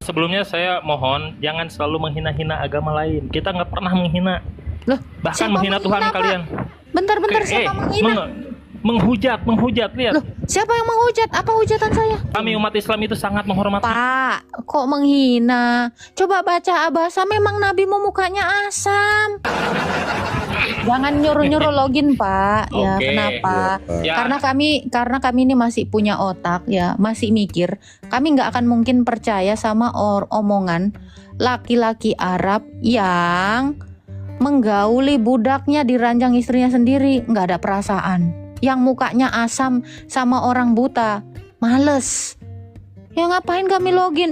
Sebelumnya saya mohon jangan selalu menghina-hina agama lain. Kita nggak pernah menghina. Loh, Bahkan siapa menghina Tuhan menghina, Pak? kalian. Bentar-bentar, siapa menghina? Menghujat, lihat. Loh, siapa yang menghujat? Apa hujatan saya? Kami umat Islam itu sangat menghormati. Pak, kok menghina? Coba baca Abasa, memang nabimu mukanya asam. Jangan nyuruh-nyuruh login, Pak. Ya, Oke. kenapa? Ya. Karena kami ini masih punya otak, ya, masih mikir. Kami nggak akan mungkin percaya sama omongan laki-laki Arab yang menggauli budaknya di ranjang istrinya sendiri, nggak ada perasaan. Yang mukanya asam sama orang buta, males. Ya ngapain kami login?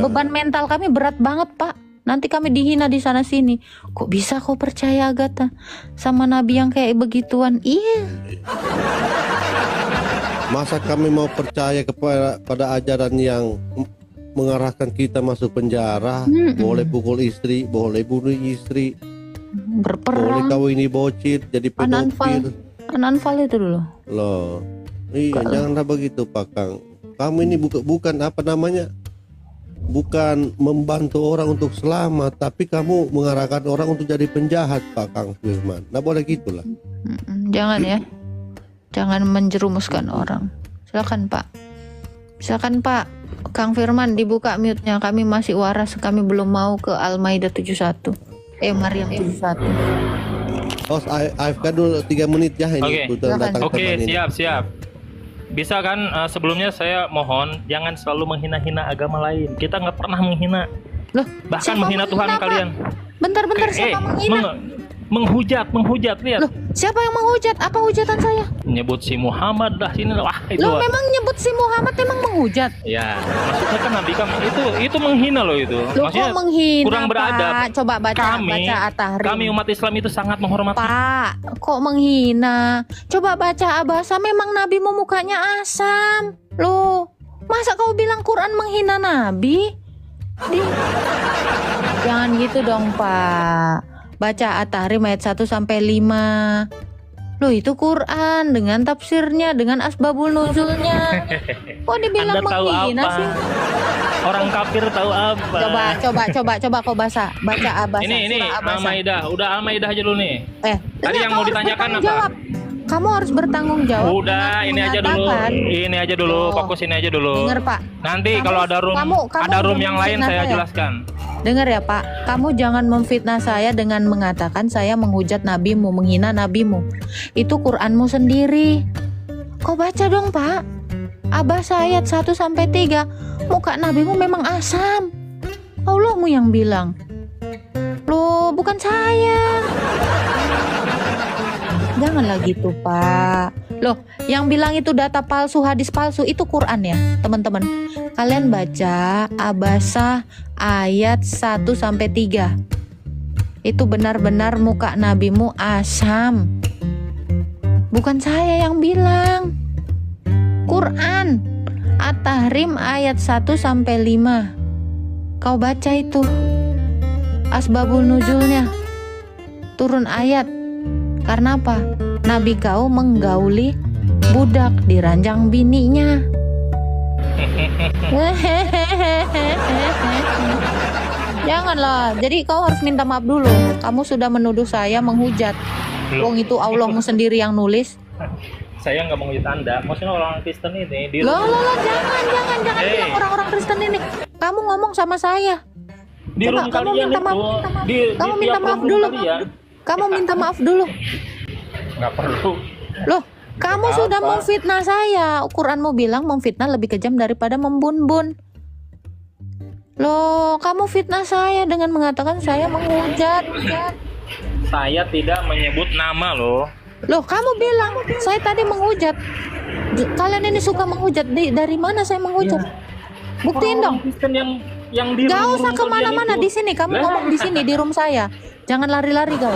Beban mental kami berat banget, Pak. Nanti kami dihina di sana sini. Kok bisa kau percaya, Agatha, sama nabi yang kayak begituan? Iya. Masa kami mau percaya pada ajaran yang mengarahkan kita masuk penjara? Boleh pukul istri, boleh bunuh istri, boleh Berperang. kawini bocil, jadi pedofil. Anfal itu dulu. Loh, iya, janganlah begitu, Pak Kang. Kamu ini bukan apa namanya, bukan membantu orang untuk selamat, tapi kamu mengarahkan orang untuk jadi penjahat, Pak Kang Firman. Nah, boleh gitulah. Jangan ya, jangan menjerumuskan orang. Silakan Pak, silakan Pak. Kang Firman dibuka mute-nya. Kami masih waras, kami belum mau ke Al-Maidah 71. Maryam 71. Oh, AFK dulu 3 menit ya ini. Oke. Sudah datang Oke, teman ini. siap. Bisa kan sebelumnya saya mohon jangan selalu menghina-hina agama lain. Kita nggak pernah menghina. Loh, Bahkan siapa menghina Tuhan Pak? kalian. Bentar-bentar, siapa menghina? Menghujat, lihat. Loh, siapa yang menghujat? Apa hujatan saya? Nyebut si Muhammad dah sini. Wah, itu. Loh, memang nyebut si Muhammad emang menghujat? Ya, maksudnya kan Nabi kami itu menghina loh itu. Loh, Maksudnya kok menghina, kurang beradab. Pak? Coba baca At-Tahrim. Kami umat Islam itu sangat menghormati. Pak, kok menghina? Coba baca Abasa, memang nabimu mukanya asam. Loh, masa kau bilang Quran menghina nabi? Jangan gitu dong, Pak. Baca At-Tahrim ayat 1 sampai 5. Loh, itu Quran dengan tafsirnya, dengan asbabul nuzulnya. Kok dibilang Anda tahu menghina apa? sih? Orang kafir tahu apa? Coba kau baca Abasa. Ini surah Abasa. Al-Maidah. Udah Al-Maidah aja dulu nih. Tadi enggak, yang kau mau harus ditanyakan bertanggung apa? jawab. Kamu harus bertanggung jawab. Udah, ini aja dulu. Ini aja dulu, fokus ini aja dulu. Dengar, Pak. Nanti kalau ada room yang lain saya jelaskan. Dengar ya, Pak. Kamu jangan memfitnah saya dengan mengatakan saya menghujat nabimu, menghina nabimu. Itu Qur'anmu sendiri. Kau baca dong, Pak. Abasa ayat 1 sampai 3. Muka nabimu memang asam. Allahmu yang bilang. Loh, bukan saya. Janganlah gitu, Pak. Loh, yang bilang itu data palsu, hadis palsu, itu Quran ya, teman-teman. Kalian baca Abasa ayat 1 sampai 3. Itu benar-benar muka nabimu asam. Bukan saya yang bilang. Quran At-Tahrim ayat 1 sampai 5. Kau baca itu. Asbabul nuzulnya. Turun ayat. Karena apa? Nabi kau menggauli budak di ranjang bininya. Janganlah. Jadi kau harus minta maaf dulu. Kamu sudah menuduh saya menghujat. Wong itu Allahmu sendiri yang nulis. Saya nggak menghujat Anda. Maksudnya orang Kristen ini di Loh, jangan bilang orang-orang Kristen ini. Kamu ngomong sama saya. di Coba room kamu kalian minta maaf. itu. Kamu Di minta tiap maaf room dulu. kalian. Kamu minta maaf dulu. Nggak perlu. Loh, kamu sudah memfitnah saya. Quranmu bilang memfitnah lebih kejam daripada membun-bun. Loh, kamu fitnah saya dengan mengatakan saya menghujat. Saya tidak menyebut nama loh. Loh, kamu bilang saya tadi menghujat. Kalian ini suka menghujat. Dari mana saya menghujat? Buktiin dong. Kristen yang di Gak room usah kemana-mana di sini. Kamu ngomong di sini di room saya. Jangan lari-lari kau.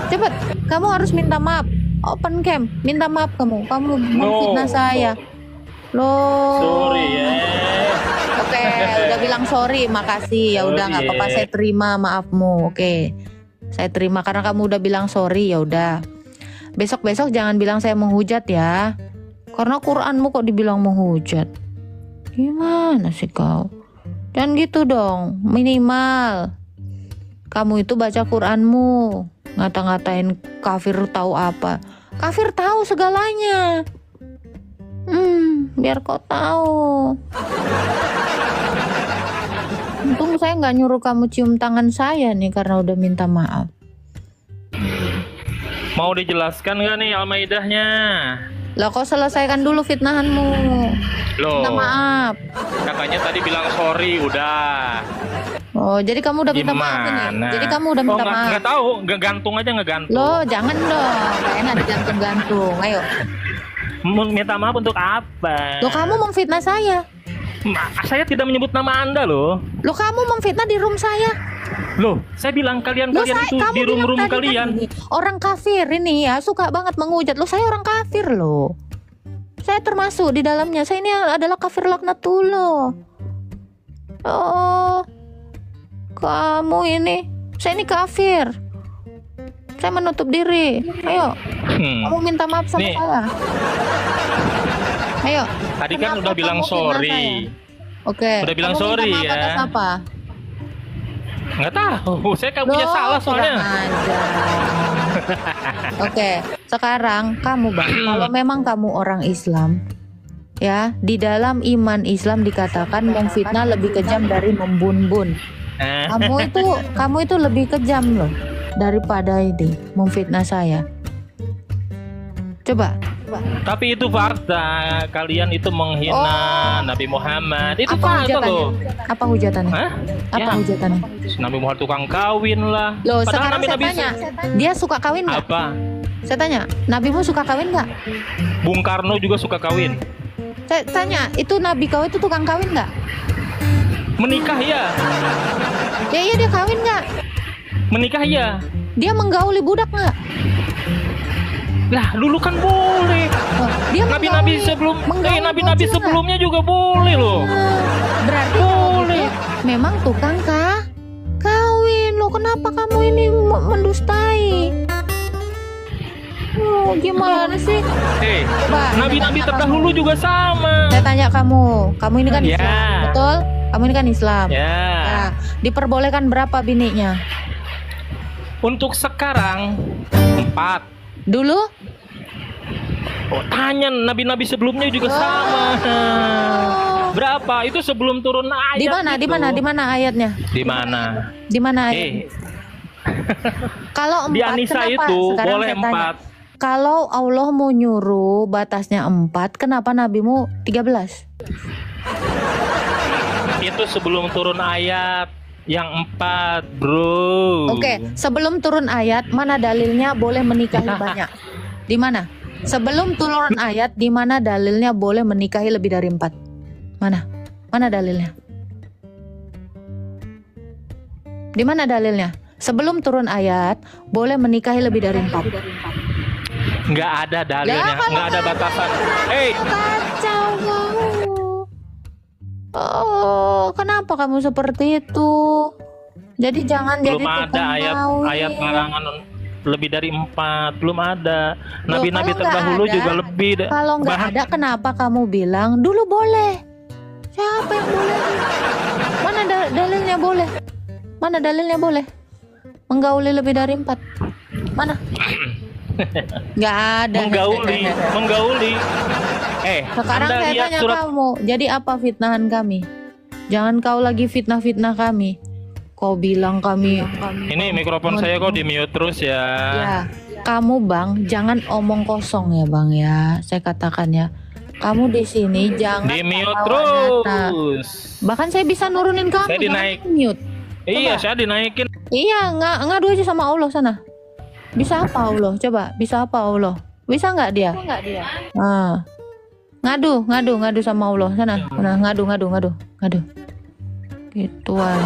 Cepet, kamu harus minta maaf. Open cam, minta maaf kamu. Kamu memfitnah saya. Loh. Sorry ya. Oke, udah bilang sorry, makasih. Ya udah nggak apa-apa, saya terima maafmu. Oke, saya terima karena kamu udah bilang sorry. Ya udah. Besok-besok jangan bilang saya menghujat ya. Karena Quranmu kok dibilang menghujat. Gimana sih kau? Dan gitu dong, minimal kamu itu baca Quranmu. Ngata-ngatain kafir tahu apa? Kafir tahu segalanya. Biar kau tahu. Untung saya nggak nyuruh kamu cium tangan saya nih karena udah minta maaf. Mau dijelaskan nggak nih Al-Maidahnya? Lah kau selesaikan dulu fitnahanmu. Loh, Minta maaf. katanya tadi bilang sorry udah. Oh, jadi kamu udah minta maaf ini? Gimana? Jadi kamu udah minta maaf? Nggak tahu, ngegantung aja ngegantung. Loh, jangan dong. Gak enak digantung-gantung. Ayo. Minta maaf untuk apa? Loh, kamu memfitnah saya. Saya tidak menyebut nama Anda loh. Loh, kamu memfitnah di room saya. Loh, saya bilang Loh, kalian itu kamu di bilang room tadi kalian. kan ini, orang kafir ini ya suka banget menghujat. Loh, saya orang kafir loh. Saya termasuk di dalamnya. Saya ini adalah kafir laknatullah. Oh, kamu ini. Saya ini kafir. Saya menutup diri. Ayo, kamu minta maaf sama Nih. saya. Ayo. Tadi kan Kenapa udah bilang kamu fitnah sorry. saya? Oke. Udah bilang Kamu minta sorry maaf ya. atas apa? Nggak tahu, saya kan punya Loh, salah soalnya. kurang ajar. Oke, sekarang kamu Bang, kalau memang kamu orang Islam, ya, di dalam iman Islam dikatakan memfitnah lebih kejam dari membun-bun. Eh, Kamu itu lebih kejam loh daripada ini memfitnah saya. Coba. Tapi itu fakta, kalian itu menghina Nabi Muhammad. Itu Apa fakta hujatannya? loh. Apa hujatannya? Hah? Apa Ya, hujatannya? Nabi Muhammad tukang kawin lah. Loh, Padahal sekarang saya Nabi tanya, dia suka kawin nggak? apa? Saya tanya, nabimu suka kawin nggak? Bung Karno juga suka kawin. Saya tanya, itu nabi kau itu tukang kawin nggak? Menikah ya, Ya iya, dia kawin nggak? menikah ya. Dia menggauli budak nggak? Lah, dulu kan boleh. Oh, dia Nabi-nabi nabi-nabi bocil nggak? sebelumnya juga boleh loh. Berarti Boleh. memang tukang kawin. Loh, kenapa kamu ini mendustai? Oh, gimana sih? Hei, Coba, nabi-nabi saya tanya terdahulu juga sama. Saya tanya kamu ini kan Ya. Islam, betul? Kamu ini kan Islam. Ya. Nah, diperbolehkan berapa bininya? Untuk sekarang 4. Dulu? Oh, tanya nabi-nabi sebelumnya juga sama. Berapa? Itu sebelum turun ayat. Di mana? Di itu. mana? Di mana ayatnya? Di mana? Di mana ayatnya? Kalau 4 Di An-Nisa kenapa? itu Sekarang boleh saya tanya. 4. Kalau Allah mau nyuruh batasnya 4, kenapa nabimu 13? Itu sebelum turun ayat yang 4, bro. Oke, sebelum turun ayat, mana dalilnya boleh menikahi banyak? Di mana? Sebelum turun ayat, di mana dalilnya boleh menikahi lebih dari 4? Mana? Mana dalilnya? Di mana dalilnya? Sebelum turun ayat, boleh menikahi lebih dari 4. Nggak ada dalilnya, Lah, kalau nggak ada batasan. Kacau kamu. Oh, kenapa kamu seperti itu? Jadi jangan Belum jadi ada tukang kawin. ayat larangan lebih dari 4, belum ada. Loh, Nabi-nabi kalau nggak terdahulu ada, juga lebih. Kalau nggak Bahkan- ada, kenapa kamu bilang dulu boleh? Siapa yang boleh? Mana dalilnya boleh? Mana dalilnya boleh? Menggauli lebih dari 4? Mana? Nggak ada. menggauli. Sekarang Anda saya lihat tanya surat kamu, jadi apa fitnahan kami? Jangan kau lagi fitnah-fitnah kami. Kau bilang kami. ini mikrofon saya kok di mute terus ya. Ya, kamu Bang, jangan omong kosong ya Bang ya. Saya katakan ya, kamu di sini jangan Di mute bawa data. terus. Bahkan saya bisa nurunin kamu. Saya jangan dinaik. mute. Iya, Coba. saya dinaikin. Iya, ngadu aja sama Allah sana. Bisa apa Allah? Coba, bisa apa Allah? Bisa nggak dia? Ah. Ngadu sama Allah sana. Nah, ngadu. Gituan.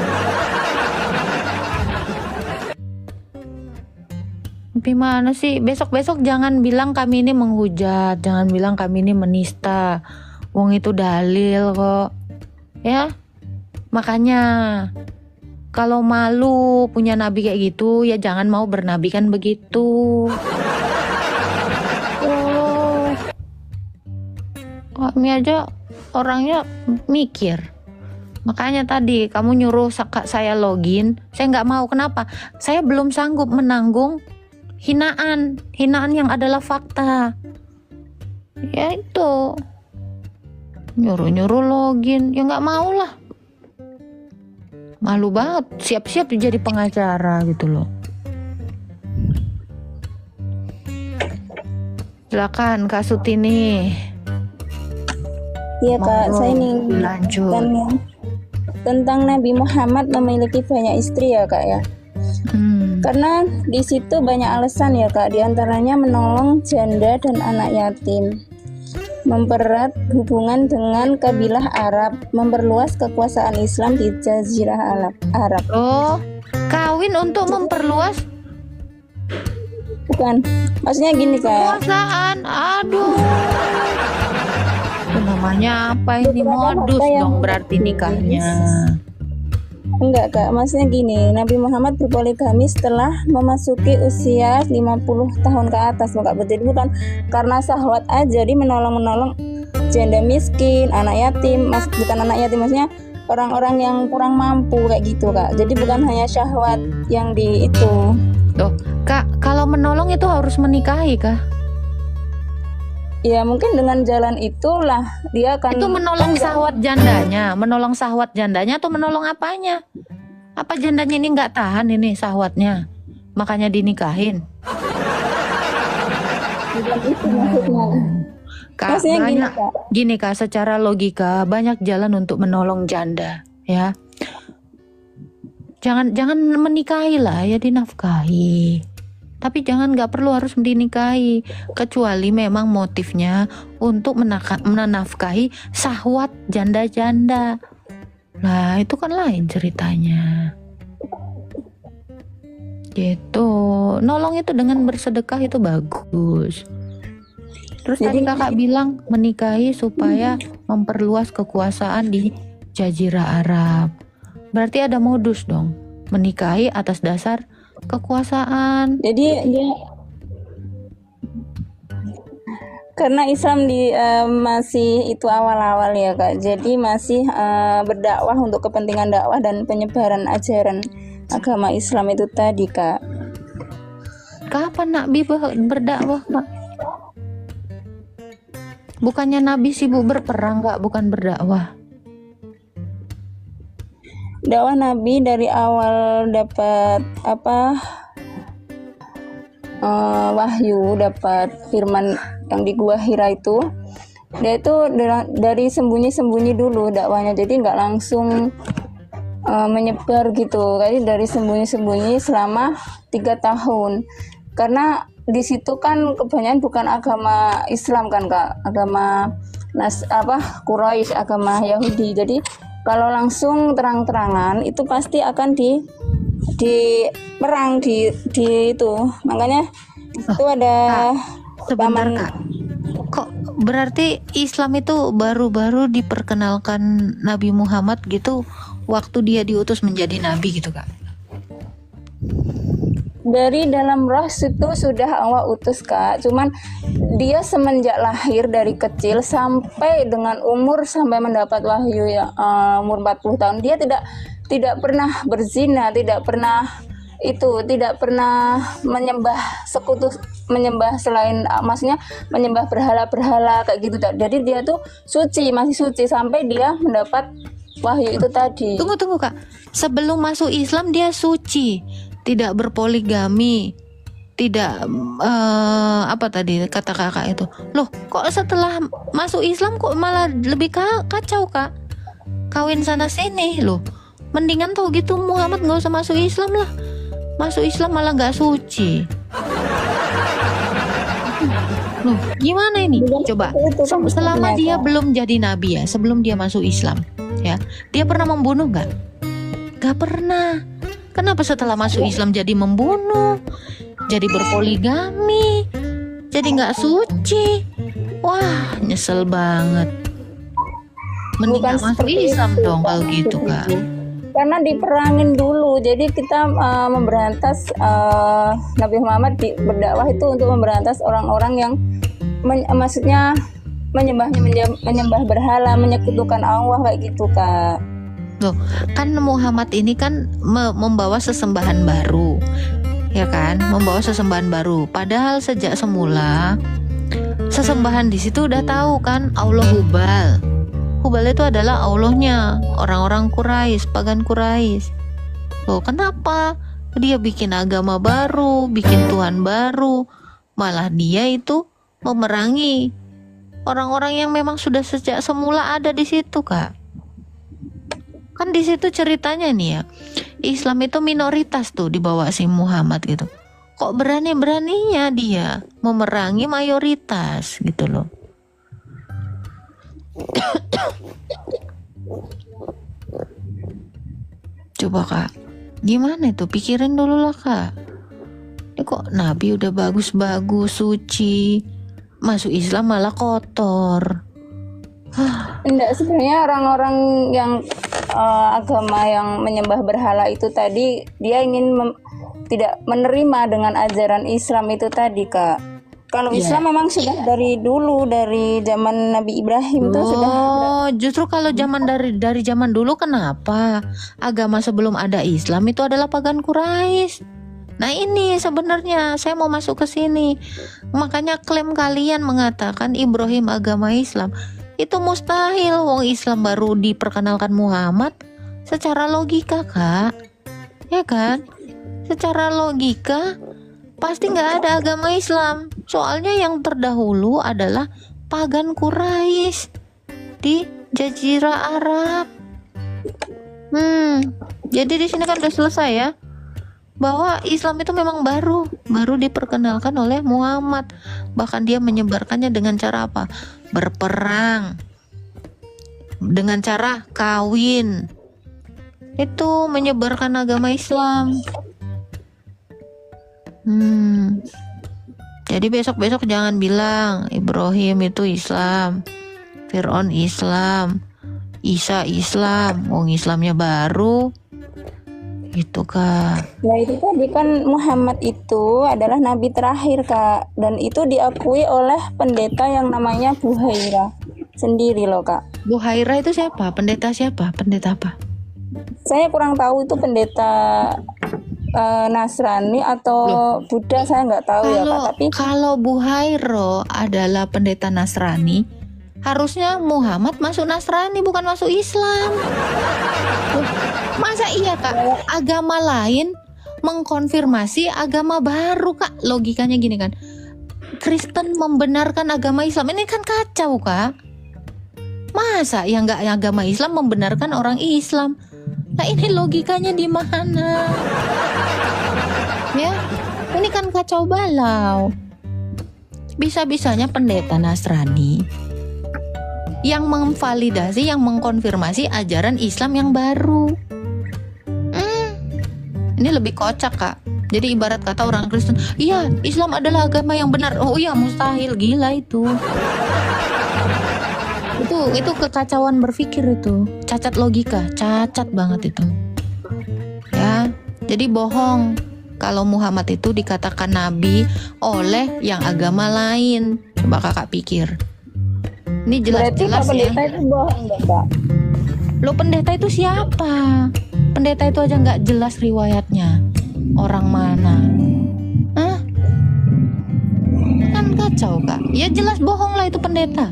Gimana sih? Besok-besok jangan bilang kami ini menghujat, jangan bilang kami ini menista. Wong itu dalil kok. Ya? Makanya kalau malu punya nabi kayak gitu, ya jangan mau bernabi kan begitu. Oh. Kami aja orangnya mikir. Makanya tadi kamu nyuruh saya login, saya nggak mau. Kenapa? Saya belum sanggup menanggung hinaan yang adalah fakta. Ya itu, nyuruh login, ya nggak mau lah. Malu banget, siap-siap jadi pengacara gitu loh. Silakan Kak Sutini. Iya Kak, saya ingin lanjut. tentang Nabi Muhammad memiliki banyak istri ya Kak ya. Karena di situ banyak alasan ya Kak, diantaranya menolong janda dan anak yatim, mempererat hubungan dengan kabilah Arab, memperluas kekuasaan Islam di Jazirah Arab. Oh, kawin untuk memperluas Bukan, maksudnya gini Kak. kekuasaan. Aduh. Itu namanya apa ini? Beberapa Modus harta yang dong berarti nikahnya. Enggak Kak, maksudnya gini, Nabi Muhammad berpoligami setelah memasuki usia 50 tahun ke atas Kak. Jadi bukan karena syahwat aja, dia menolong janda miskin, anak yatim, bukan anak yatim, maksudnya orang-orang yang kurang mampu kayak gitu Kak. Jadi bukan hanya syahwat yang di itu. Tuh, Kak, kalau menolong itu harus menikahi kah? Ya mungkin dengan jalan itulah dia akan Itu menolong syahwat jandanya atau menolong apanya? Apa jandanya ini nggak tahan ini syahwatnya, makanya dinikahin? Bukan itu maksudnya. Kak, Maksudnya gini, banyak, Kak. gini Kak, secara logika banyak jalan untuk menolong janda, ya. Jangan menikahi lah, ya dinafkahi. Tapi jangan, nggak perlu harus dinikahi, kecuali memang motifnya untuk menafkahi syahwat janda-janda. Nah itu kan lain ceritanya. Gitu. Nolong itu dengan bersedekah itu bagus. Terus tadi kakak bilang menikahi supaya memperluas kekuasaan di Jazirah Arab. Berarti ada modus dong, menikahi atas dasar kekuasaan. Jadi dia karena Islam masih itu awal-awal ya Kak. Jadi masih berdakwah untuk kepentingan dakwah dan penyebaran ajaran agama Islam itu tadi Kak. Kapan Nabi berdakwah Kak? Bukannya Nabi sibuk berperang Kak, bukan berdakwah. Dakwah Nabi dari awal dapat wahyu, dapat firman yang di Gua Hira itu, dia itu dari sembunyi-sembunyi dulu dakwanya, jadi nggak langsung menyebar gitu, kayak dari sembunyi-sembunyi selama 3 tahun. Karena di situ kan kebanyakan bukan agama Islam kan Kak, agama Quraisy, agama Yahudi. Jadi kalau langsung terang-terangan itu pasti akan di perang di itu. Makanya itu ada Sebentar Kak, kok berarti Islam itu baru-baru diperkenalkan Nabi Muhammad gitu waktu dia diutus menjadi nabi gitu Kak? Dari dalam roh itu sudah Allah utus Kak, cuman dia semenjak lahir dari kecil sampai dengan sampai mendapat wahyu ya umur 40 tahun, dia tidak pernah berzina, tidak pernah menyembah menyembah selain, maksudnya menyembah berhala-berhala kayak gitu. Jadi dia tuh masih suci sampai dia mendapat wahyu itu tadi. Tunggu Kak, sebelum masuk Islam dia suci, tidak berpoligami, tidak apa tadi kata kakak itu. Loh, kok setelah masuk Islam kok malah lebih kacau Kak? Kawin sana sini loh. Mendingan tau gitu Muhammad nggak usah masuk Islam lah. Masuk Islam malah nggak suci. Loh, gimana ini? Coba, selama dia belum jadi nabi ya, sebelum dia masuk Islam, ya, dia pernah membunuh nggak? Nggak pernah. Kenapa setelah masuk Islam jadi membunuh, jadi berpoligami, jadi nggak suci? Wah, nyesel banget. Mending nggak masuk Islam dong kalau gitu Kak. Karena diperangin dulu, jadi kita memberantas Nabi Muhammad berdakwah itu untuk memberantas orang-orang yang maksudnya menyembah berhala, menyekutukan Allah kayak gitu Kak. Loh, kan Muhammad ini kan membawa sesembahan baru, ya kan? Membawa sesembahan baru. Padahal sejak semula sesembahan di situ udah tahu kan Allah Hubal. Hubal itu adalah Allahnya orang-orang Quraisy, pagan Quraisy. Loh, kenapa dia bikin agama baru, bikin Tuhan baru? Malah dia itu memerangi orang-orang yang memang sudah sejak semula ada di situ, Kak. Kan di situ ceritanya nih ya, Islam itu minoritas tuh dibawa si Muhammad gitu. Kok berani-beraninya dia memerangi mayoritas gitu loh. Coba Kak, gimana itu? Pikirin dulu lah Kak. Ini kok Nabi udah bagus-bagus, suci, masuk Islam malah kotor. Enggak, sebenarnya orang-orang yang agama yang menyembah berhala itu tadi dia ingin tidak menerima dengan ajaran Islam itu tadi Kak. Kalau Islam memang sudah dari dulu, dari zaman Nabi Ibrahim itu sudah. Oh, justru kalau zaman dari zaman dulu kenapa agama sebelum ada Islam itu adalah pagan Quraisy? Nah ini sebenarnya saya mau masuk ke sini. Makanya klaim kalian mengatakan Ibrahim agama Islam itu mustahil. Wong Islam baru diperkenalkan Muhammad. Secara logika Kak, ya kan? Secara logika pasti nggak ada agama Islam. Soalnya yang terdahulu adalah pagan Quraisy di Jazirah Arab. Jadi di sini kan udah selesai ya, bahwa Islam itu memang baru diperkenalkan oleh Muhammad. Bahkan dia menyebarkannya dengan cara apa? Berperang, dengan cara kawin. Itu menyebarkan agama Islam. Jadi besok-besok jangan bilang Ibrahim itu Islam, Fir'aun Islam, Isa Islam, wong Islamnya baru. Gitu Kak. Nah itu tadi kan Muhammad itu adalah nabi terakhir Kak, dan itu diakui oleh pendeta yang namanya Buhaira sendiri loh Kak. Buhaira itu siapa? Pendeta siapa? Pendeta apa? Saya kurang tahu itu pendeta Nasrani atau Buddha, saya nggak tahu ya Kak. Tapi kalau Buhaira adalah pendeta Nasrani, harusnya Muhammad masuk Nasrani bukan masuk Islam. Masa iya Kak, agama lain mengkonfirmasi agama baru Kak? Logikanya gini kan, Kristen membenarkan agama Islam, ini kan kacau Kak. Masa yang nggak agama Islam membenarkan orang Islam? Nah ini logikanya di mana? Ya, ini kan kacau balau. Bisa-bisanya pendeta Nasrani yang memvalidasi, yang mengkonfirmasi ajaran Islam yang baru. Ini lebih kocak Kak. Jadi ibarat kata orang Kristen, iya Islam adalah agama yang benar. Oh iya mustahil, gila itu. Itu kekacauan berpikir itu. Cacat logika, cacat banget itu. Ya, jadi bohong kalau Muhammad itu dikatakan nabi oleh yang agama lain. Coba Kakak pikir. Ini jelas-jelas ya. Pendeta itu bohong enggak Kak? Lo pendeta itu siapa? Pendeta itu aja nggak jelas riwayatnya. Orang mana? Hah? Kan kacau Kak. Ya jelas bohong lah itu pendeta.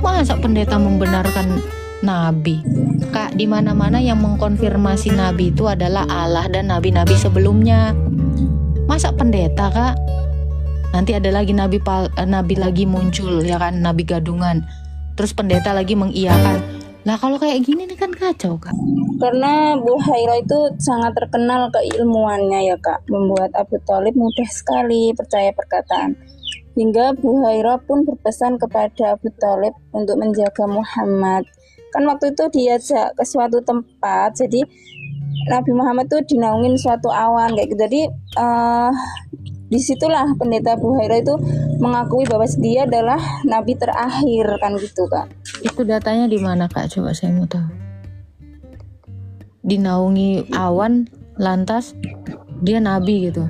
Masa pendeta membenarkan nabi? Kak, di mana-mana yang mengkonfirmasi nabi itu adalah Allah dan nabi-nabi sebelumnya. Masa pendeta Kak? Nanti ada lagi nabi lagi muncul ya kan, nabi gadungan. Terus pendeta lagi mengiyakan. Lah kalau kayak gini nih kan kacau Kak. Karena Buhaira itu sangat terkenal keilmuannya ya Kak, membuat Abu Thalib mudah sekali percaya perkataan. Hingga Buhaira pun berpesan kepada Abu Thalib untuk menjaga Muhammad. Kan waktu itu diajak ke suatu tempat, jadi Nabi Muhammad tuh dinaungin suatu awan kayak gitu. Jadi disitulah pendeta Buhaira itu mengakui bahwa dia adalah nabi terakhir kan gitu Kak. Itu datanya di mana Kak? Coba saya mau tahu. Dinaungi awan, lantas dia nabi gitu.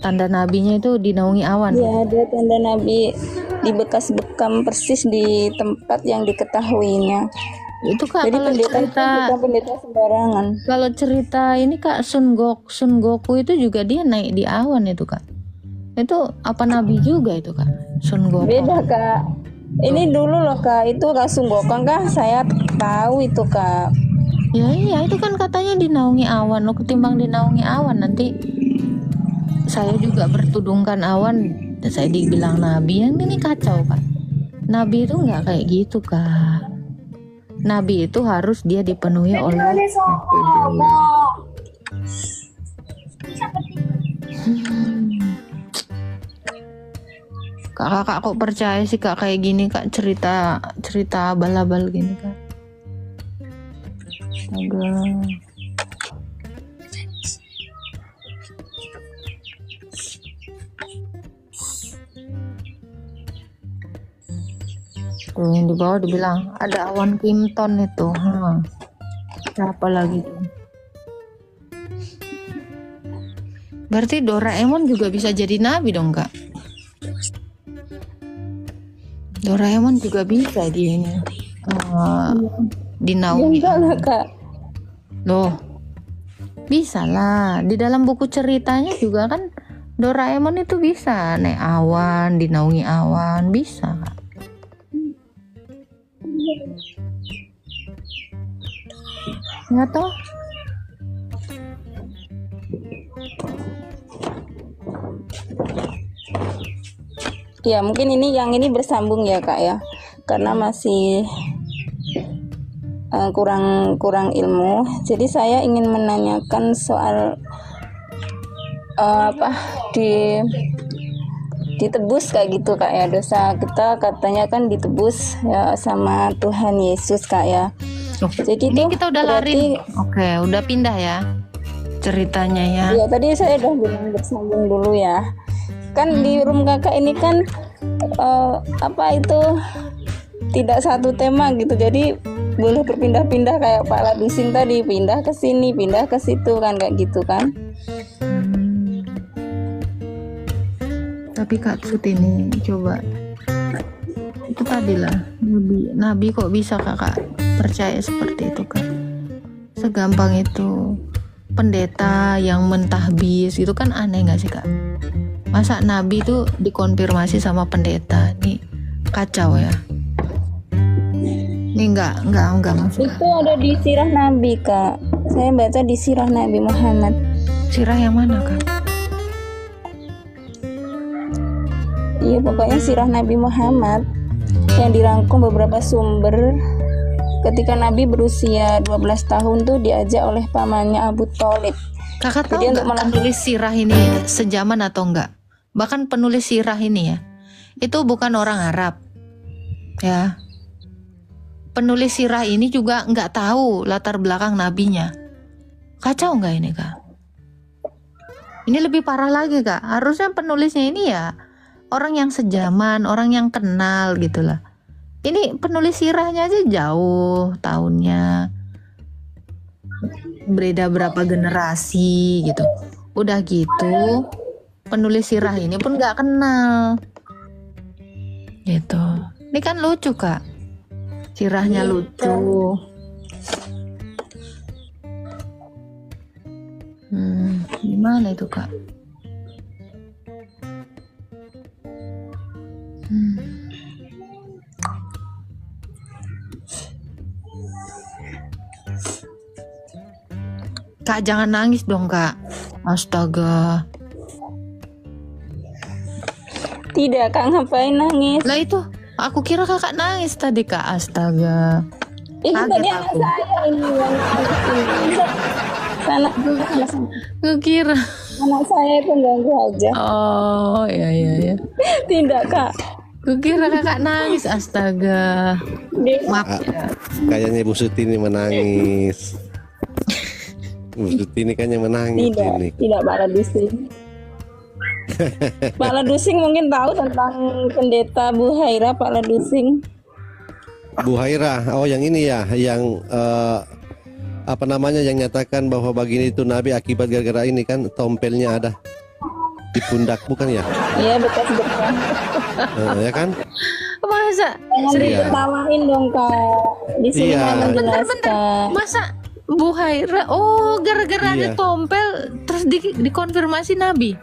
Tanda nabinya itu dinaungi awan. Iya, dia tanda nabi. di bekas bekam persis di tempat yang diketahuinya. Itu Kak, Jadi kalau pendeta itu cerita bukan pendeta sembarangan. kalau cerita ini Kak, Sun Goku itu juga dia naik di awan itu Kak. Itu apa nabi juga itu Kak? Sun Goku. Beda Kak. Ini dulu loh Kak, itu Kak Sunggokang Kak, saya tahu itu Kak. Ya iya, itu kan katanya dinaungi awan. Lo ketimbang dinaungi awan nanti saya juga bertudungkan awan, dan saya dibilang nabi. Yang ini kacau Kak. Nabi itu nggak kayak gitu Kak. Nabi itu harus dia dipenuhi oleh Kakak kok percaya sih Kak kayak gini Kak, cerita abal-abal gini Kak. Astaga. Tuh yang di bawah dibilang ada awan Kimton itu. Siapa lagi tuh? Berarti Doraemon juga bisa jadi nabi dong Kak? Doraemon juga bisa dia ini dinaungi. Enggak lah Kak. Loh, bisa lah. Di dalam buku ceritanya juga kan Doraemon itu bisa naik awan, dinaungi awan, bisa Kak. Ya toh? Ya mungkin yang ini bersambung ya Kak ya, karena masih kurang ilmu. Jadi saya ingin menanyakan soal ditebus kayak gitu Kak ya, dosa kita katanya kan ditebus ya sama Tuhan Yesus Kak ya. Jadi Ini itu kita udah lari. Oke, udah pindah ya ceritanya ya. Ya tadi saya udah bilang bersambung dulu ya. Kan di room kakak ini kan tidak satu tema gitu, jadi boleh berpindah-pindah kayak Pak Ladusin tadi, pindah ke sini, pindah ke situ kan, kayak gitu kan. Tapi Kak Tut ini coba itu tadilah nabi kok bisa Kakak percaya seperti itu Kak? Segampang itu. Pendeta yang mentahbis itu kan aneh nggak sih Kak? Masa nabi itu dikonfirmasi sama pendeta? Nih kacau ya. Ini enggak masuk. Itu ada di sirah Nabi Kak. Saya baca di sirah Nabi Muhammad. Sirah yang mana Kak? Iya pokoknya sirah Nabi Muhammad yang dirangkum beberapa sumber. Ketika Nabi berusia 12 tahun tuh diajak oleh pamannya Abu Thalib. Kakak tahu Jadi nggak penulis sirah ini sejaman atau enggak? Bahkan penulis sirah ini ya, itu bukan orang Arab ya. Penulis sirah ini juga nggak tahu latar belakang nabinya. Kacau nggak ini Kak? Ini lebih parah lagi Kak. Harusnya penulisnya ini ya orang yang sejaman, orang yang kenal gitu lah. Ini penulis sirahnya aja jauh tahunnya, beda berapa generasi gitu. Udah gitu penulis sirah ini pun nggak kenal gitu. Ini kan lucu Kak, sirahnya lucu. Gimana itu Kak? Kak jangan nangis dong Kak. Astaga. Tidak Kak, ngapain nangis? Lah itu aku kira Kakak nangis tadi Kak. Astaga. Ini Kaget tadi anak aku. saya ini yang sana Aku kira. anak saya itu ganggu aja. Oh iya. Tidak Kak. Aku kira Kakak nangis. Astaga. Maaf ya. Kayaknya Bu Sutini menangis. Bu Sutini kayaknya menangis ini. Tidak Pak Ladusing. Pak Ladusing mungkin tahu tentang pendeta Bu Haira. Pak Ladusing. Bu Haira, oh yang ini ya, yang yang nyatakan bahwa baginda itu nabi akibat gara-gara ini kan tompelnya ada. di pundak bukan ya? Iya, bekas-bekas. Ya kan? Masa? Jangan Serius? diketawain dong Kak. Di sini Iya. mau Bentar, menjelaskan. masa Bu Haira, oh gara-gara ada Iya. tompel terus dikonfirmasi Nabi.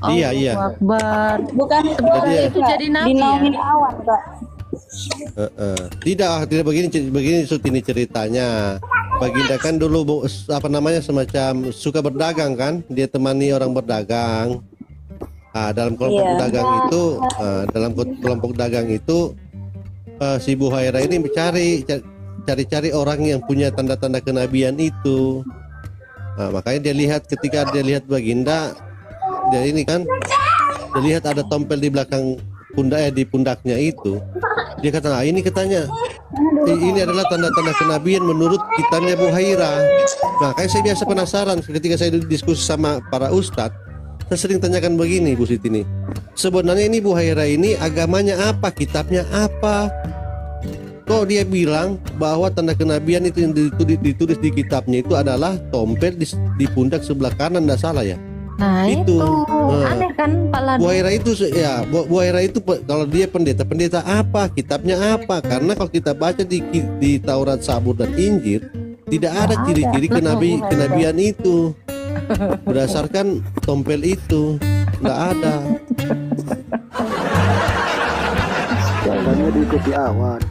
Oh, Iya, iya. Akbar. Bukan Jadi- itu jadi nabi dinaungin ya? awan Kak. Tidak begini ini ceritanya. Baginda kan dulu semacam suka berdagang kan, dia temani orang berdagang. Dalam kelompok Iya. dagang itu, dalam kelompok dagang itu, si Buhaira ini cari orang yang punya tanda-tanda kenabian itu. Makanya ketika dia lihat Baginda, dia lihat ada tompel di belakang di pundaknya itu. Dia kata, ini katanya ini adalah tanda-tanda kenabian menurut kitabnya Buhaira. Nah, kayak saya biasa penasaran ketika saya diskusi sama para ustadz, saya sering tanyakan begini, Bu Siti nih. Sebenarnya ini Buhaira ini agamanya apa, kitabnya apa? Kok dia bilang bahwa tanda kenabian itu yang ditulis di kitabnya itu adalah tompel di pundak sebelah kanan, enggak salah ya? Nah Itu. itu aneh kan Pak Ladu. Buhaira itu ya, Buhaira itu kalau dia pendeta apa, kitabnya apa? Karena kalau kita baca di Taurat, Zabur dan Injil, tidak ada ciri-ciri kenabian itu. Berdasarkan tompel itu, nggak ada. Katanya diikuti awan.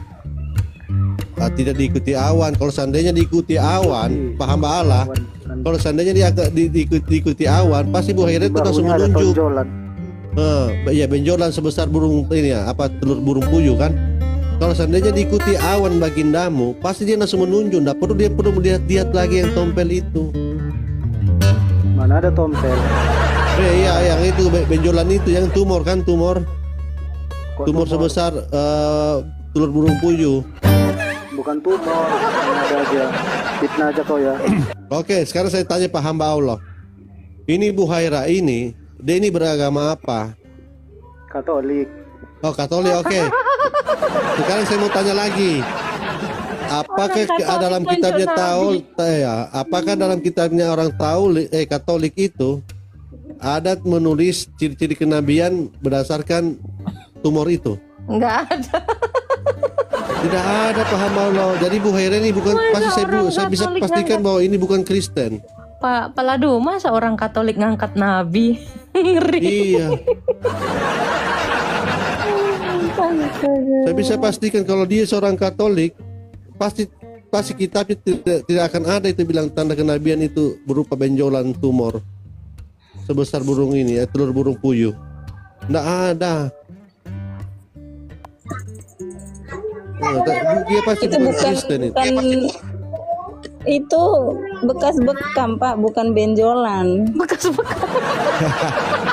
Tidak diikuti awan. Kalau seandainya diikuti awan, paham Allah. Kalau seandainya diikuti awan, pasti Buhaira itu langsung Bahunya ada menunjuk. tonjolan. Ya benjolan sebesar burung ini ya, telur burung puyuh kan. Kalau seandainya diikuti awan bagindamu, pasti dia langsung menunjuk. Nggak perlu dia lihat lagi yang tompel itu. Mana ada tompel? Iya, yang itu benjolan itu, yang tumor kan, tumor Kok sebesar telur burung puyuh. bukan tumor, yang ada aja. Fitnah aja kau ya. Oke, sekarang saya tanya Pak hamba Allah. Ini Buhaira ini, dia ini beragama apa? Katolik. Oh, Katolik, oke. Sekarang saya mau tanya lagi. Apakah dalam kitabnya apakah dalam kitabnya orang Katolik itu ada menulis ciri-ciri kenabian berdasarkan tumor itu? Enggak ada. Tidak ada, paham Allah. Jadi Buhaira ini bukan, pasti saya bisa Katolik pastikan bahwa ini bukan Kristen. Pak Ladu, masa orang Katolik ngangkat Nabi? Ngeri. Iya. Saya bisa pastikan kalau dia seorang Katolik, pasti kitabnya tidak akan ada itu bilang tanda kenabian itu berupa benjolan tumor sebesar burung ini, telur burung puyuh. Nggak ada. Dia pasti Itu bukan bukan Kristen itu. itu bekas bekam Pak, bukan benjolan. Bekas-bekas.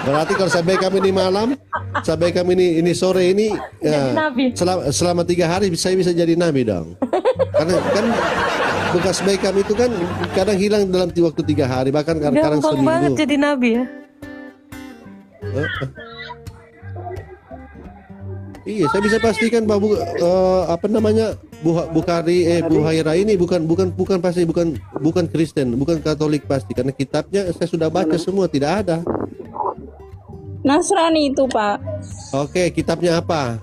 Berarti kalau sampai kami ini malam, sampai kami ini sore ini, ya, Nabi. selama 3 hari saya bisa jadi nabi dong. Karena kan bekas bekam itu kan kadang hilang dalam waktu 3 hari, bahkan kadang Gampang banget seminggu. jadi Nabi ya. Iya, saya bisa pastikan bahwa Buhaira ini bukan Kristen, bukan Katolik pasti, karena kitabnya saya sudah baca semua, tidak ada. Nasrani itu Pak. Oke, kitabnya apa?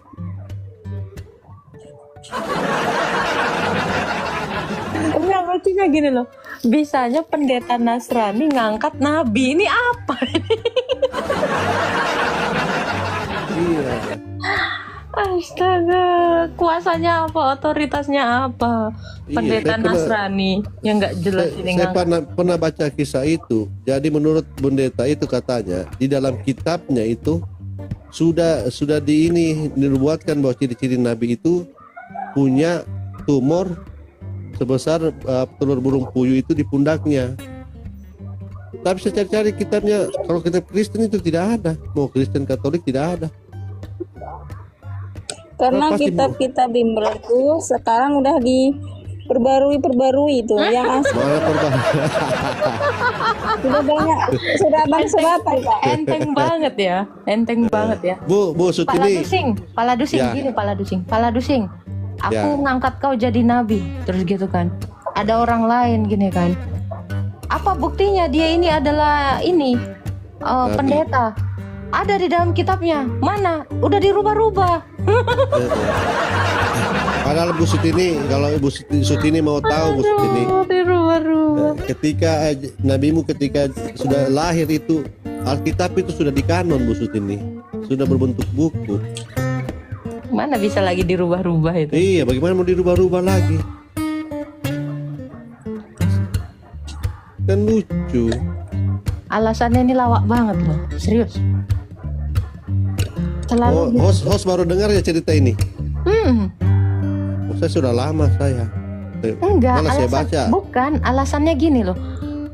Enggak, maksudnya gini loh. Bisanya pendeta Nasrani ngangkat Nabi. Ini apa ini? Iya. Astaga, kuasanya apa? Otoritasnya apa? Pendeta saya pernah- Nasrani yang nggak jelas ini Saya ngangkat. pernah baca kisah itu. Jadi menurut pendeta itu katanya di dalam kitabnya itu sudah dibuatkan bahwa ciri-ciri Nabi itu punya tumor sebesar telur burung puyuh itu di pundaknya. Tapi saya cari-cari kitabnya, kalau kitab Kristen itu tidak ada. Mau Kristen Katolik tidak ada. Karena Pasti, Bu. kitab-kitab bimbel itu sekarang udah diperbarui itu yang asli Mana pernah? sudah banyak, sudah abang serapan Pak. Enteng banget ya, enteng banget ya. Bu Pak Sutini. Ladusing, Ya. gini Pak Ladusing. Aku Ya. ngangkat kau jadi nabi, terus gitu kan. Ada orang lain gini kan. Apa buktinya dia ini adalah Nabi. pendeta? Ada di dalam kitabnya. Mana? Udah dirubah-rubah. Padahal Bu Sutini, kalau Ibu Sutini mau tahu Bu Sutini, Dirubah-rubah. ketika nabimu ketika sudah lahir itu Alkitab itu sudah dikanon Bu Sutini, sudah berbentuk buku. Mana bisa lagi dirubah-rubah itu? Iya, bagaimana mau dirubah-rubah lagi? Kan lucu. Alasannya ini lawak banget loh, serius. Selalu gitu. Host baru dengar ya cerita ini. Saya sudah lama saya. Enggak, Malah saya baca. bukan, alasannya gini loh.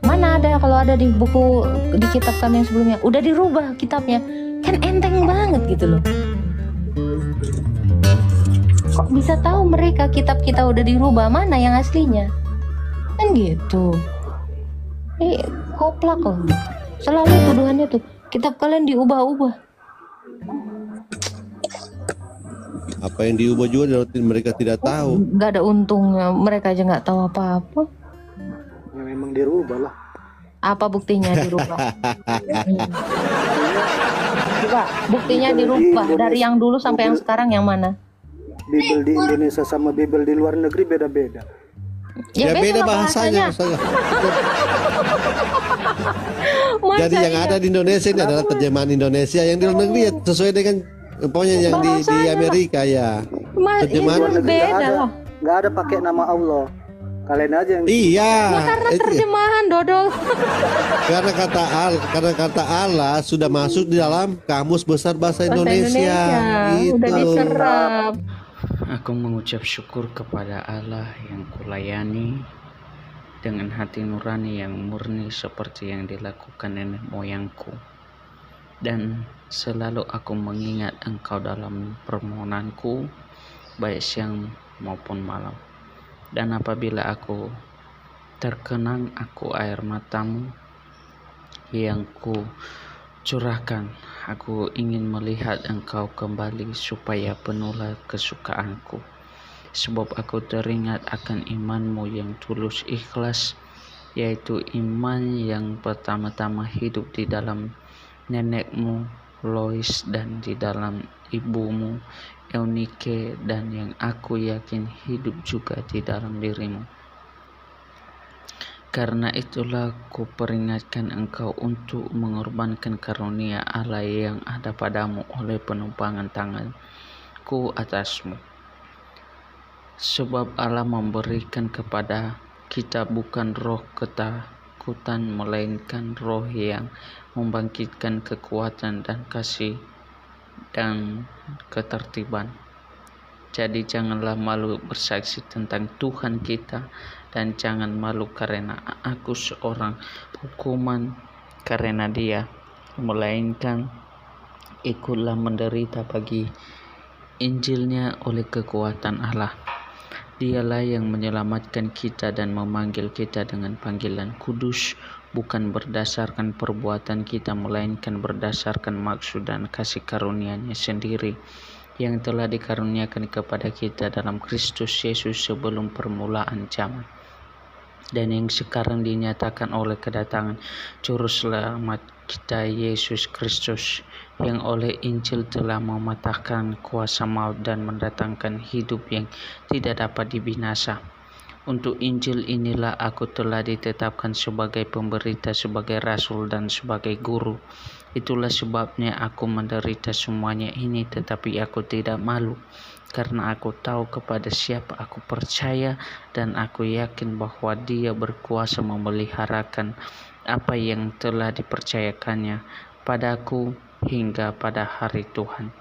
Mana ada kalau ada di buku di kitab kami yang sebelumnya udah dirubah kitabnya. Kan enteng banget gitu loh. Kok bisa tahu mereka kitab kita udah dirubah, mana yang aslinya? Kan gitu. Koplak loh. Selalu tuduhannya tuh kitab kalian diubah-ubah. Apa yang diubah juga mereka tidak tahu. Nggak ada untungnya, mereka aja nggak tahu apa-apa. Ya memang dirubah lah. Apa buktinya dirubah? Coba buktinya dirubah dari yang dulu sampai yang sekarang yang mana? Bible di Indonesia sama Bible di luar negeri beda-beda. Ya beda lah bahasanya. Jadi yang ada di Indonesia ini adalah terjemahan Indonesia, yang di luar negeri ya sesuai dengan pokoknya yang di Amerika ya. Terjemahan Ini beda lah. Nggak ada pakai nama Allah. Kalian aja yang Iya. Karena terjemahan dodol. Karena kata Allah sudah masuk di dalam kamus besar bahasa Indonesia. Gitu. Udah diserap. Aku mengucap syukur kepada Allah yang kulayani dengan hati nurani yang murni seperti yang dilakukan nenek moyangku. Dan selalu aku mengingat Engkau dalam permohonanku, baik siang maupun malam. Dan apabila aku terkenang air matamu yang ku curahkan, aku ingin melihat Engkau kembali supaya penuhlah kesukaanku. Sebab aku teringat akan imanmu yang tulus ikhlas, yaitu iman yang pertama-tama hidup di dalam nenekmu Lois dan di dalam ibumu Eunike, dan yang aku yakin hidup juga di dalam dirimu. Karena itulah ku peringatkan engkau untuk mengorbankan karunia Allah yang ada padamu oleh penumpangan tanganku atasmu. Sebab Allah memberikan kepada kita bukan roh ketakutan, melainkan roh yang membangkitkan kekuatan dan kasih dan ketertiban. Jadi janganlah malu bersaksi tentang Tuhan kita, dan jangan malu karena aku seorang hukuman karena Dia, melainkan ikutlah menderita bagi Injilnya oleh kekuatan Allah. Dialah yang menyelamatkan kita dan memanggil kita dengan panggilan kudus, bukan berdasarkan perbuatan kita, melainkan berdasarkan maksud dan kasih karunia-Nya sendiri yang telah dikaruniakan kepada kita dalam Kristus Yesus sebelum permulaan zaman, dan yang sekarang dinyatakan oleh kedatangan Juru Selamat kita Yesus Kristus, yang oleh Injil telah mematahkan kuasa maut dan mendatangkan hidup yang tidak dapat dibinasa. Untuk Injil inilah aku telah ditetapkan sebagai pemberita, sebagai rasul dan sebagai guru. Itulah sebabnya aku menderita semuanya ini, tetapi aku tidak malu, karena aku tahu kepada siapa aku percaya, dan aku yakin bahwa Dia berkuasa memeliharakan apa yang telah dipercayakannya padaku hingga pada hari Tuhan.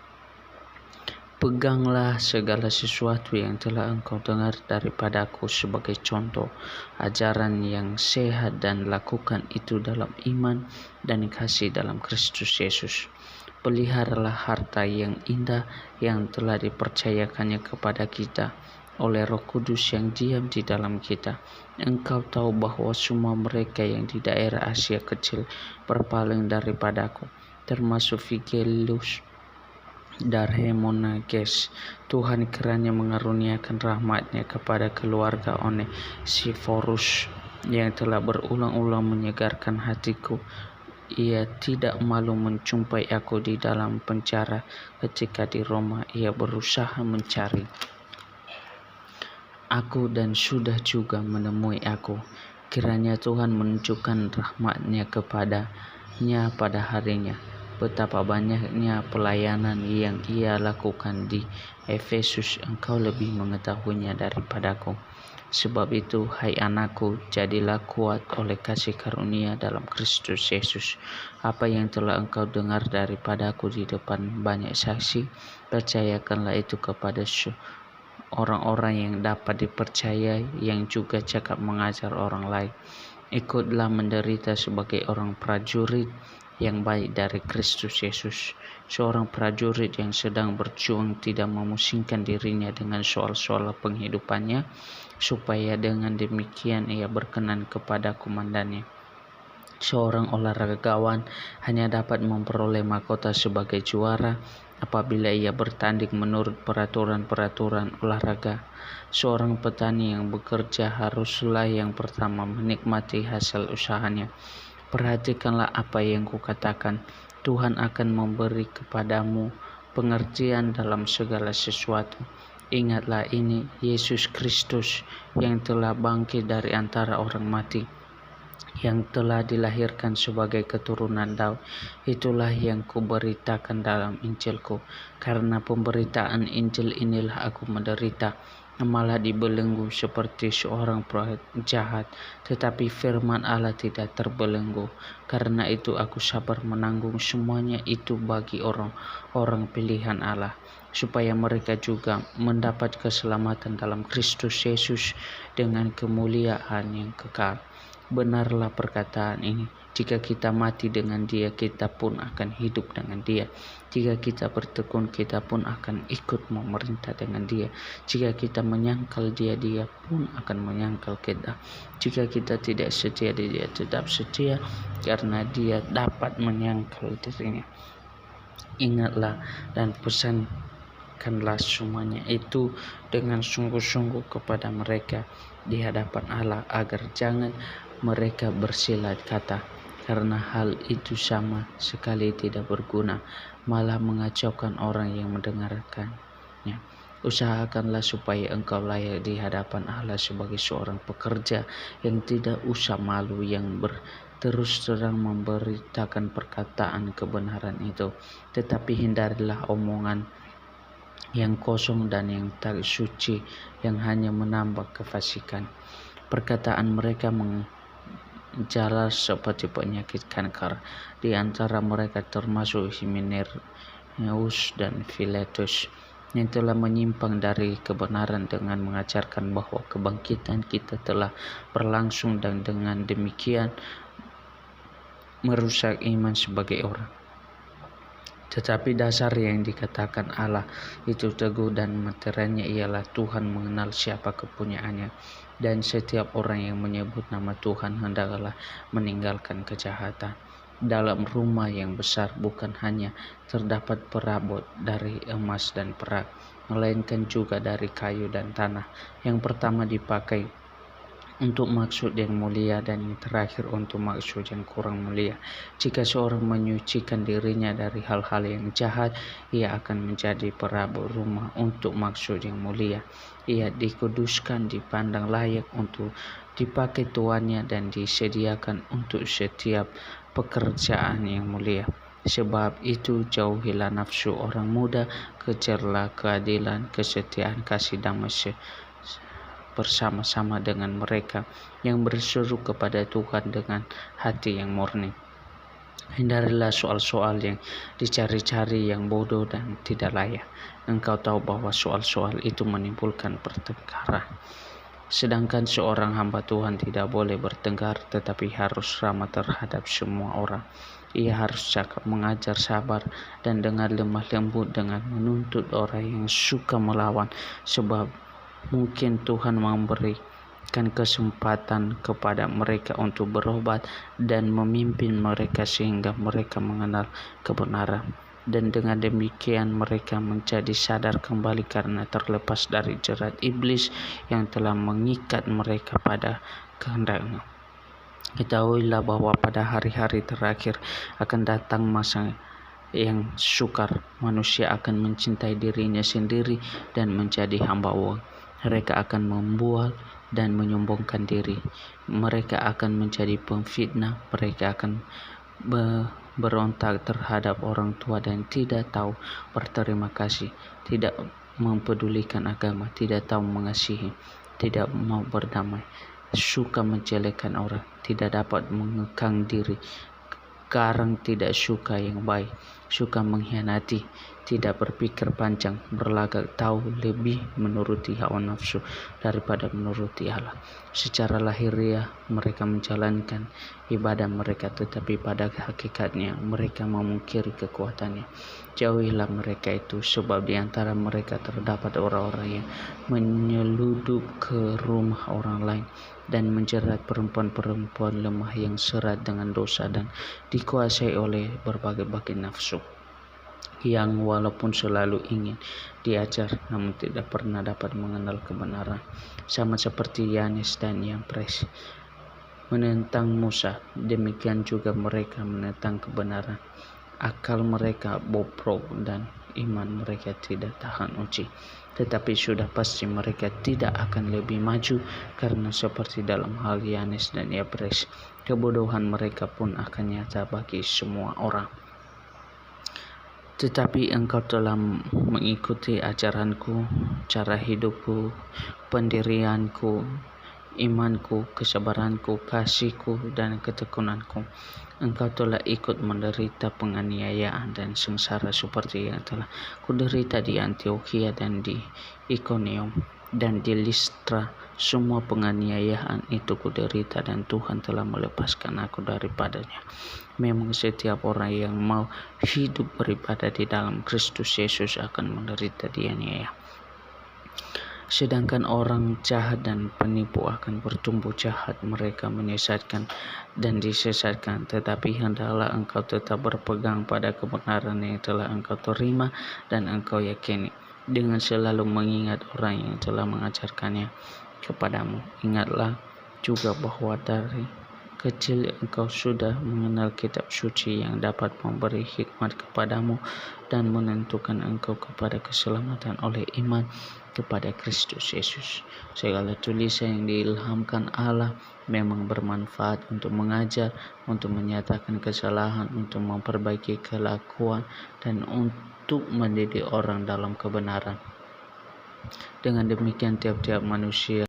Peganglah segala sesuatu yang telah engkau dengar daripadaku sebagai contoh ajaran yang sehat, dan lakukan itu dalam iman dan kasih dalam Kristus Yesus. Peliharalah harta yang indah yang telah dipercayakannya kepada kita oleh Roh Kudus yang diam di dalam kita. Engkau tahu bahwa semua mereka yang di daerah Asia Kecil berpaling daripadaku, termasuk Figelus dan Hermogenes. Tuhan kiranya mengaruniakan rahmat-Nya kepada keluarga Onesiphorus yang telah berulang-ulang menyegarkan hatiku ia tidak malu menjumpai aku di dalam penjara. Ketika di Roma, ia berusaha mencari aku dan sudah juga menemui aku. Kiranya Tuhan menunjukkan rahmat-Nya kepadanya pada harinya. Betapa banyaknya pelayanan yang ia lakukan di Efesus, engkau lebih mengetahuinya daripadaku. Sebab itu, hai anakku, jadilah kuat oleh kasih karunia dalam Kristus Yesus. Apa yang telah engkau dengar daripadaku di depan banyak saksi, percayakanlah itu kepada orang-orang yang dapat dipercayai, yang juga cakap mengajar orang lain. Ikutlah menderita sebagai orang prajurit yang baik dari Kristus Yesus. Seorang prajurit yang sedang berjuang tidak memusingkan dirinya dengan soal-soal penghidupannya, supaya dengan demikian ia berkenan kepada komandannya. Seorang olahragawan hanya dapat memperoleh mahkota sebagai juara apabila ia bertanding menurut peraturan-peraturan olahraga. Seorang petani yang bekerja haruslah yang pertama menikmati hasil usahanya. Perhatikanlah apa yang kukatakan. Tuhan akan memberi kepadamu pengertian dalam segala sesuatu. Ingatlah ini, Yesus Kristus yang telah bangkit dari antara orang mati, yang telah dilahirkan sebagai keturunan Daud. Itulah yang kuberitakan dalam Injilku. Karena pemberitaan Injil inilah aku menderita, malah dibelenggu seperti seorang jahat, tetapi firman Allah tidak terbelenggu. Karena itu aku sabar menanggung semuanya itu bagi orang-orang pilihan Allah, supaya mereka juga mendapat keselamatan dalam Kristus Yesus dengan kemuliaan yang kekal. Benarlah perkataan ini. Jika kita mati dengan Dia, kita pun akan hidup dengan Dia. Jika kita bertekun, kita pun akan ikut memerintah dengan Dia. Jika kita menyangkal Dia, Dia pun akan menyangkal kita. Jika kita tidak setia, Dia tetap setia, karena Dia dapat menyangkal dirinya. Ingatlah dan pesankanlah semuanya itu dengan sungguh-sungguh kepada mereka di hadapan Allah, agar jangan mereka bersilat kata, karena hal itu sama sekali tidak berguna, malah mengacaukan orang yang mendengarkannya. Usahakanlah supaya engkau layak di hadapan Allah sebagai seorang pekerja yang tidak usah malu, yang terus terang memberitakan perkataan kebenaran itu. Tetapi hindarilah omongan yang kosong dan yang tak suci, yang hanya menambah kefasikan. Perkataan mereka menjalar seperti penyakit kanker. Di antara mereka termasuk Himeneus dan Filetus, yang telah menyimpang dari kebenaran dengan mengajarkan bahwa kebangkitan kita telah berlangsung, dan dengan demikian merusak iman sebagai orang. Tetapi dasar yang dikatakan Allah itu teguh, dan materinya ialah Tuhan mengenal siapa kepunyaannya, dan setiap orang yang menyebut nama Tuhan hendaklah meninggalkan kejahatan. Dalam rumah yang besar bukan hanya terdapat perabot dari emas dan perak, melainkan juga dari kayu dan tanah. Yang pertama dipakai untuk maksud yang mulia, dan yang terakhir untuk maksud yang kurang mulia. Jika seorang menyucikan dirinya dari hal-hal yang jahat, ia akan menjadi perabot rumah untuk maksud yang mulia. Ia dikuduskan, dipandang layak untuk dipakai tuannya, dan disediakan untuk setiap pekerjaan yang mulia. Sebab itu jauhilah nafsu orang muda, kejarlah keadilan, kesetiaan, kasih damai bersama-sama dengan mereka yang berseru kepada Tuhan dengan hati yang murni. Hindarilah soal-soal yang dicari-cari, yang bodoh dan tidak layak. Engkau tahu bahwa soal-soal itu menimbulkan pertengkaran. Sedangkan seorang hamba Tuhan tidak boleh bertengkar, tetapi harus ramah terhadap semua orang. Ia harus cakap mengajar, sabar, dan dengan lemah lembut, dengan menuntut orang yang suka melawan, sebab mungkin Tuhan memberikan kesempatan kepada mereka untuk berobat dan memimpin mereka sehingga mereka mengenal kebenaran. Dan dengan demikian mereka menjadi sadar kembali karena terlepas dari jerat iblis yang telah mengikat mereka pada kehendaknya. Ketahuilah bahwa pada hari-hari terakhir akan datang masa yang sukar. Manusia akan mencintai dirinya sendiri dan menjadi hamba uang. Mereka akan membual dan menyombongkan diri. Mereka akan menjadi pemfitnah. Mereka akan berontak terhadap orang tua dan tidak tahu berterima kasih, tidak mempedulikan agama, tidak tahu mengasihi, tidak mau berdamai, suka menjelekkan orang, tidak dapat mengekang diri, garang tidak suka yang baik, suka mengkhianati, tidak berpikir panjang, berlagak tahu lebih menuruti hawa nafsu daripada menuruti Allah. Secara lahiriah mereka menjalankan ibadah mereka, tetapi pada hakikatnya mereka memungkiri kekuatannya. Jauhilah mereka itu, sebab di antara mereka terdapat orang-orang yang menyeludup ke rumah orang lain dan menjerat perempuan-perempuan lemah yang serat dengan dosa dan dikuasai oleh berbagai-bagai nafsu, yang walaupun selalu ingin diajar namun tidak pernah dapat mengenal kebenaran. Sama seperti Yanes dan Yambres menentang Musa, demikian juga mereka menentang kebenaran. Akal mereka bobrok dan iman mereka tidak tahan uji. Tetapi sudah pasti mereka tidak akan lebih maju, karena seperti dalam hal Yanes dan Yambres, kebodohan mereka pun akan nyata bagi semua orang. Tetapi engkau telah mengikuti ajaranku, cara hidupku, pendirianku, imanku, kesabaranku, kasihku, dan ketekunanku. Engkau telah ikut menderita penganiayaan dan sengsara seperti yang telah kuderita di Antiokhia dan di Ikonium dan di Listra. Semua penganiayaan itu kuderita dan Tuhan telah melepaskan aku daripadanya. Memang setiap orang yang mau hidup beribadah di dalam Kristus Yesus akan menderita dianiaya. Sedangkan orang jahat dan penipu akan bertumbuh jahat, mereka menyesatkan dan disesatkan. Tetapi hendaklah engkau tetap berpegang pada kebenaran yang telah engkau terima dan engkau yakini, dengan selalu mengingat orang yang telah mengajarkannya kepadamu. Ingatlah juga bahwa dari kecil engkau sudah mengenal kitab suci yang dapat memberi hikmat kepadamu dan menentukan engkau kepada keselamatan oleh iman kepada Kristus Yesus. Segala tulisan yang diilhamkan Allah memang bermanfaat untuk mengajar, untuk menyatakan kesalahan, untuk memperbaiki kelakuan, dan untuk mendidik orang dalam kebenaran. Dengan demikian tiap-tiap manusia